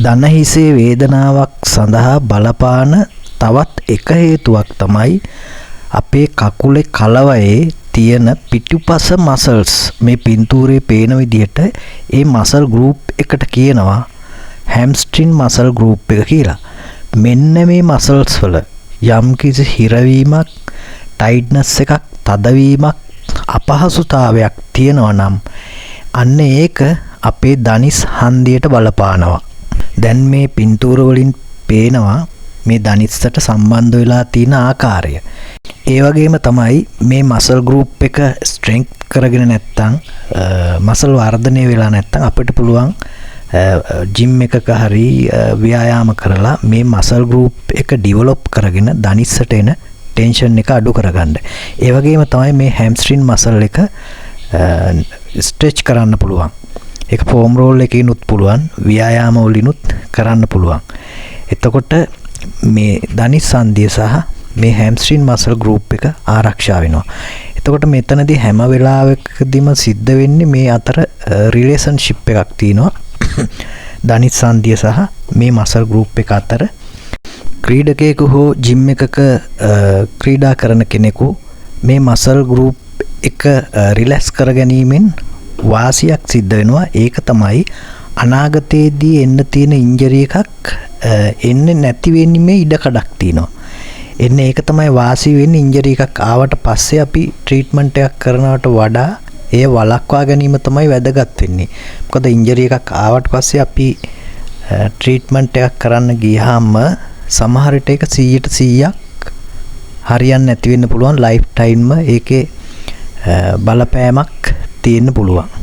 දන හිසේ වේදනාවක් සඳහා බලපාන තවත් එක හේතුවක් තමයි අපේ කකුලේ කලවයේ තියෙන පිටුපස මසල්ස්. මේ පින්තූරේ පේන විදිහට ඒ මසල් ගෲප් එකට කියනවා හැම්ස්ට්‍රින් මසල් ගෲප් එක කියලා. මෙන්න මේ මසල්ස් වල යම්කිසි හිරවීමක්, ටයිට්නස් එකක්, තදවීමක්, අපහසුතාවයක් තියෙනවා නම් අන්න ඒක අපේ දනිස් හන්දියට බලපානවා. දැන් මේ පින්තූර වලින් පේනවා මේ දනිස්සට සම්බන්ධ වෙලා තියෙන ආකාරය. ඒ වගේම තමයි මේ මසල් ගෲප් එක ස්ට්‍රෙන්ග්ත් කරගෙන නැත්තම් මසල් වර්ධනය වෙලා නැත්තම් අපිට පුළුවන් ජිම් එකක හරි ව්‍යායාම කරලා මේ මසල් ගෲප් එක ඩෙවලොප් කරගෙන දනිස්සට එන ටෙන්ෂන් එක අඩු කරගන්න. ඒ වගේම තමයි මේ හැම්ස්ට්‍රින් මසල් එක ස්ට්‍රෙච් කරන්න පුළුවන්. ඒක ෆෝම් රෝල් එකකිනුත් පුළුවන්, ව්‍යායාම වලිනුත් කරන්න පුළුවන්. එතකොට මේ දනිස් සංදිය සහ මේ හැම්ස්ට්‍රින් මසල් ගෲප් එක ආරක්ෂා වෙනවා. එතකොට මෙතනදී හැම වෙලාවකදීම සිද්ධ වෙන්නේ මේ අතර රිලේෂන්ෂිප් එකක් තියෙනවා. දනිස් සංදිය සහ මේ මසල් ගෲප් එක අතර. ක්‍රීඩකයෙකු හෝ ජිම් එකක ක්‍රීඩා කරන කෙනෙකු මේ මසල් ගෲප් එක රිලැක්ස් කර ගැනීමෙන් වාසියක් සිද්ධ වෙනවා. ඒක තමයි අනාගතයේදී එන්න තියෙන ඉන්ජරි එකක් එන්නේ නැති වෙන්නේ ඉඩකඩක් තියෙනවා. එන්නේ ඒක තමයි වාසි වෙන්නේ. ඉන්ජරි එකක් ආවට පස්සේ අපි ට්‍රීට්මන්ට් එකක් කරනවට වඩා එය වළක්වා ගැනීම තමයි වැදගත් වෙන්නේ. මොකද ඉන්ජරි එකක් ආවට පස්සේ අපි ට්‍රීට්මන්ට් එකක් කරන්න ගියාම සමහර විට ඒක 100% හරියන්නේ නැති වෙන්න පුළුවන්. ලයිෆ් ටයිම්ම ඒකේ බලපෑමක් තියෙන්න පුළුවන්.